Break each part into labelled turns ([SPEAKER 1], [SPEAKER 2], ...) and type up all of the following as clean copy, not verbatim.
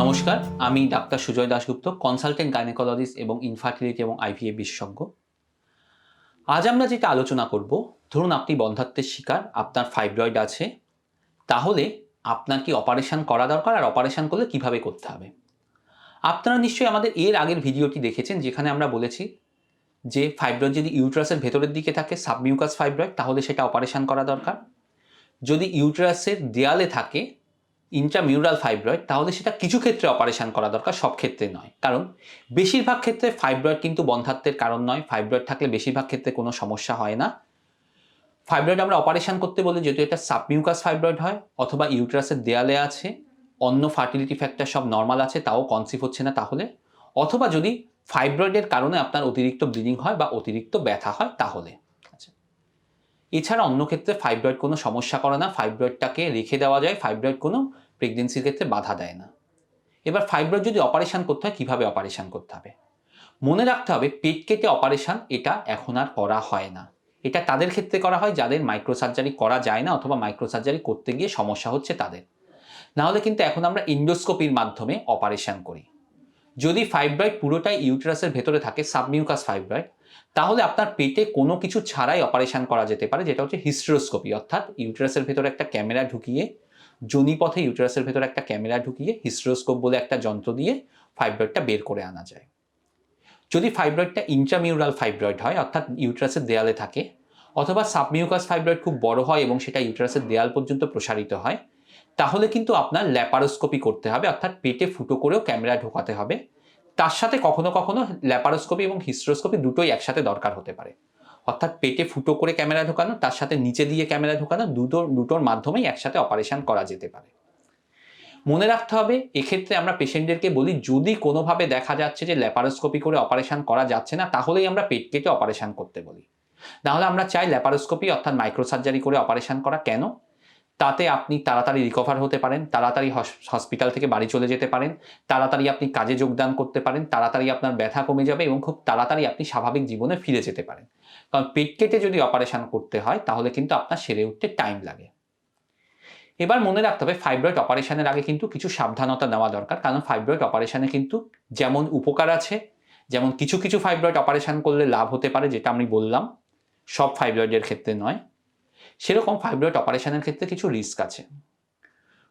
[SPEAKER 1] নমস্কার, আমি doctor Sujoy Dasgupta, consultant gynaecologist এবং ইনফার্টিলিটি এবং আইভিএফ বিশেষজ্ঞ। আজ আমরা যেটা আলোচনা করব, ধরুন আপনি বন্ধ্যাত্বের শিকার, আপনার ফাইব্রয়েড আছে, তাহলে আপনার কি অপারেশন করা দরকার আর অপারেশন করলে কিভাবে করতে হবে। আপনারা নিশ্চয়ই আমাদের এর আগের ভিডিওটি দেখেছেন, যেখানে আমরা বলেছি যে ফাইব্রয়েড যদি ইউটেরাসের ভেতরের দিকে থাকে, সাবমিউকাস ফাইব্রয়েড, তাহলে সেটা অপারেশন করা দরকার। যদি ইউটেরাসের দেয়ালে থাকে ইন্ট্রামিউরাল ফাইব্রয়েড, তাহলে সেটা কিছু ক্ষেত্রে অপারেশন করা দরকার, সব ক্ষেত্রে নয়। কারণ বেশিরভাগ ক্ষেত্রে ফাইব্রয়েড কিন্তু বন্ধ্যাত্বের কারণ নয়। ফাইব্রয়েড থাকলে বেশিরভাগ ক্ষেত্রে কোনো সমস্যা হয় না। ফাইব্রয়েড আমরা অপারেশন করতে বলি যেহেতু এটা সাবমিউকাস ফাইব্রয়েড হয়, অথবা ইউটেরাসের দেয়ালে আছে, অন্য ফার্টিলিটি ফ্যাক্টর সব নর্মাল আছে, তাও কনসিভ হচ্ছে না, তাহলে, অথবা যদি ফাইব্রয়েডের কারণে আপনার অতিরিক্ত ব্লিডিং হয় বা অতিরিক্ত ব্যথা হয়, তাহলে। এছাড়া অন্য ক্ষেত্রে ফাইব্রয়েড কোনো সমস্যা করে না, ফাইব্রয়েডটাকে রেখে দেওয়া যায়, ফাইব্রয়েড কোনো প্রেগনেন্সির ক্ষেত্রে বাধা দেয় না। এবার ফাইব্রয়েড যদি অপারেশন করতে হয়, কীভাবে অপারেশন করতে হবে? মনে রাখতে হবে, পেট কেটে অপারেশন এটা এখন আর করা হয় না। এটা তাদের ক্ষেত্রে করা হয় যাদের মাইক্রোসার্জারি করা যায় না, অথবা মাইক্রোসার্জারি করতে গিয়ে সমস্যা হচ্ছে তাদের। নাহলে কিন্তু এখন আমরা এন্ডোস্কোপির মাধ্যমে অপারেশন করি। যদি ফাইব্রয়েড পুরোটাই ইউটেরাসের ভেতরে থাকে, সাবমিউকাস ফাইব্রয়েড, তাহলে আপনার পেটে কোনো কিছু ছাড়াই অপারেশন করা যেতে পারে, যেটা হচ্ছে হিস্টেরোস্কোপি। অর্থাৎ ইউটেরাসের ভেতরে একটা ক্যামেরা ঢুকিয়ে, যোনিপথে ইউটেরাসের ভেতরে একটা ক্যামেরা ঢুকিয়ে হিস্টেরোস্কোপ বলে একটা যন্ত্র দিয়ে ফাইব্রয়েডটা বের করে আনা যায়। যদি ফাইব্রয়েডটা ইন্ট্রামিউরাল ফাইব্রয়েড হয়, অর্থাৎ ইউটেরাসের দেয়ালে থাকে, অথবা সাবমিউকাস ফাইব্রয়েড খুব বড় হয় এবং সেটা ইউটেরাসের দেয়াল পর্যন্ত প্রসারিত হয়, তাহলে কিন্তু আপনার ল্যাপারোস্কোপি করতে হবে, অর্থাৎ পেটে ফুটো করেও ক্যামেরা ঢোকাতে হবে। তার সাথে কখনো কখনো ল্যাপারোস্কোপি এবং হিস্টেরোস্কোপি দুটোই একসাথে দরকার হতে পারে। অর্থাৎ পেটে ফুটো করে ক্যামেরা ঢোকানো, তার সাথে নিচে দিয়ে ক্যামেরা ঢোকানো, দুটোর মাধ্যমেই একসাথে অপারেশন করা যেতে পারে। মনে রাখতে হবে, এক্ষেত্রে আমরা পেশেন্টদেরকে বলি, যদি কোনোভাবে দেখা যাচ্ছে যে ল্যাপারোস্কোপি করে অপারেশন করা যাচ্ছে না, তাহলেই আমরা পেট কেটে অপারেশন করতে বলি। নাহলে আমরা চাই ল্যাপারোস্কোপি অর্থাৎ মাইক্রোসার্জারি করে অপারেশন করা। কেন? তাতে আপনি তাড়াতাড়ি রিকভার হতে পারেন, তাড়াতাড়ি হসপিটাল থেকে বাড়ি চলে যেতে পারেন, তাড়াতাড়ি আপনি কাজে যোগদান করতে পারেন, তাড়াতাড়ি আপনার ব্যথা কমে যাবে এবং খুব তাড়াতাড়ি আপনি স্বাভাবিক জীবনে ফিরে যেতে পারেন। কারণ পেট কেটে যদি অপারেশন করতে হয়, তাহলে কিন্তু আপনার সেরে উঠতে টাইম লাগে। এবার মনে রাখতে হবে, ফাইব্রয়েড অপারেশনের আগে কিন্তু কিছু সাবধানতা নেওয়া দরকার। কারণ ফাইব্রয়েড অপারেশনে কিন্তু যেমন উপকার আছে, যেমন কিছু কিছু ফাইব্রয়েড অপারেশন করলে লাভ হতে পারে, যেটা আমি বললাম, সব ফাইব্রয়েডের ক্ষেত্রে নয়, সেরকম ফাইব্রয়েড অপারেশনের ক্ষেত্রে কিছু রিস্ক আছে।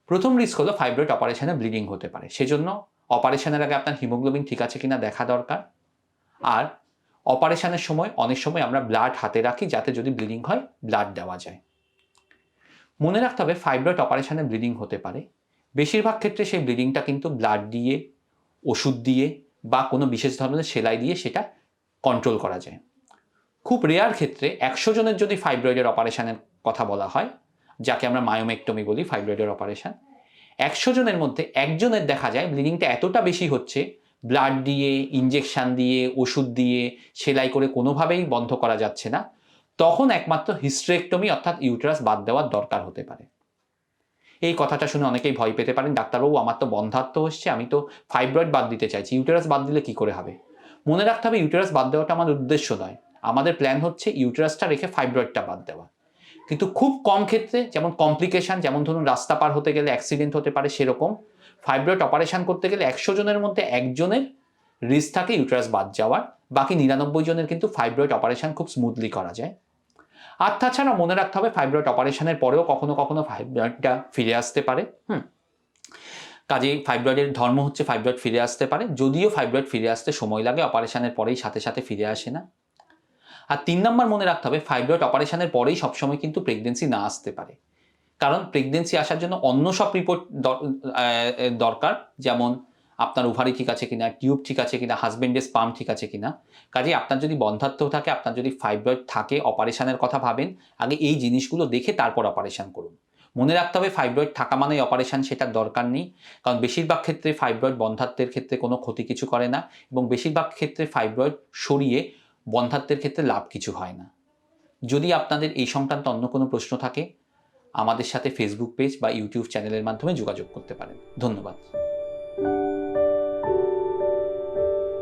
[SPEAKER 1] প্রথম রিস্ক হলো ফাইব্রয়েড অপারেশনে ব্লিডিং হতে পারে। সেজন্য অপারেশনের আগে আপনার হিমোগ্লোবিন ঠিক আছে কিনা দেখা দরকার। আর অপারেশনের সময় অনেক সময় আমরা ব্লাড হাতে রাখি, যাতে যদি ব্লিডিং হয় ব্লাড দেওয়া যায়। মনে রাখতে হবে, ফাইব্রয়েড অপারেশনে ব্লিডিং হতে পারে। বেশিরভাগ ক্ষেত্রে সেই ব্লিডিংটা কিন্তু ব্লাড দিয়ে, ওষুধ দিয়ে বা কোনো বিশেষ ধরনের সেলাই দিয়ে সেটা কন্ট্রোল করা যায়। খুব রেয়ার ক্ষেত্রে 100 জনের যদি ফাইব্রয়েডের অপারেশনের কথা বলা হয়, যাকে আমরা মায়োমেক্টমি বলি, ফাইব্রয়েডের অপারেশন, 100 জনের মধ্যে একজনের দেখা যায় ব্লিডিংটা এতটা বেশি হচ্ছে, ব্লাড দিয়ে, ইনজেকশন দিয়ে, ওষুধ দিয়ে, সেলাই করে কোনোভাবেই বন্ধ করা যাচ্ছে না, তখন একমাত্র হিস্টেরেক্টমি অর্থাৎ ইউটেরাস বাদ দেওয়ার দরকার হতে পারে। এই কথাটা শুনে অনেকেই ভয় পেতে পারেন, ডাক্তারবাবু আমার তো বন্ধ্যাত্ব হচ্ছে, আমি তো ফাইব্রয়েড বাদ দিতে চাইছি, ইউটেরাস বাদ দিলে কি করে হবে? মনে রাখতে হবে, ইউটেরাস বাদ দেওয়াটা আমাদের উদ্দেশ্য নয়। আমাদের প্ল্যান হচ্ছে ইউটেরাসটা রেখে ফাইব্রয়েডটা বাদ দেওয়া। কিন্তু খুব কম ক্ষেত্রে, যেমন কমপ্লিকেশন, যেমন ধরুন রাস্তা পার হতে গেলে অ্যাক্সিডেন্ট হতে পারে, সেরকম ফাইব্রয়েড অপারেশন করতে গেলে 100 জনের মধ্যে একজনের রিস্ক থাকে ইউটেরাস বাদ যাওয়ার। বাকি 99 জনের কিন্তু ফাইব্রয়েড অপারেশন খুব স্মুথলি করা যায়। আর তাছাড়া মনে রাখতে হবে, ফাইব্রয়েড অপারেশনের পরেও কখনো কখনো ফাইব্রয়েডটা ফিরে আসতে পারে। কাজেই ফাইব্রয়েডের ধর্ম হচ্ছে ফাইব্রয়েড ফিরে আসতে পারে, যদিও ফাইব্রয়েড ফিরে আসতে সময় লাগে, অপারেশনের পরেই সাথে সাথে ফিরে আসে না। আর 3 নম্বর মনে রাখতে হবে, ফাইব্রয়েড অপারেশনের পরেই সবসময় কিন্তু প্রেগনেন্সি না আসতে পারে। কারণ প্রেগনেন্সি আসার জন্য অন্য সব রিপোর্ট দরকার, যেমন আপনার ওভারি ঠিক আছে কিনা, টিউব ঠিক আছে কিনা, হাজবেন্ডের স্পার্ম ঠিক আছে কিনা। কাজেই আপনার যদি বন্ধ্যাত্ব থাকে, আপনার যদি ফাইব্রয়েড থাকে, অপারেশনের কথা ভাবেন, আগে এই জিনিসগুলো দেখে তারপর অপারেশন করুন। মনে রাখতে হবে, ফাইব্রয়েড থাকা মানেই অপারেশন, সেটার দরকার নেই। কারণ বেশিরভাগ ক্ষেত্রে ফাইব্রয়েড বন্ধ্যাত্বের ক্ষেত্রে কোনো ক্ষতি কিছু করে না, এবং বেশিরভাগ ক্ষেত্রে ফাইব্রয়েড সরিয়ে বন্ধ্যাত্বের ক্ষেত্রে লাভ কিছু হয় না। যদি আপনাদের এই সংক্রান্ত অন্য কোনো প্রশ্ন থাকে, আমাদের সাথে ফেসবুক পেজ বা ইউটিউব চ্যানেলের মাধ্যমে যোগাযোগ করতে পারেন। ধন্যবাদ।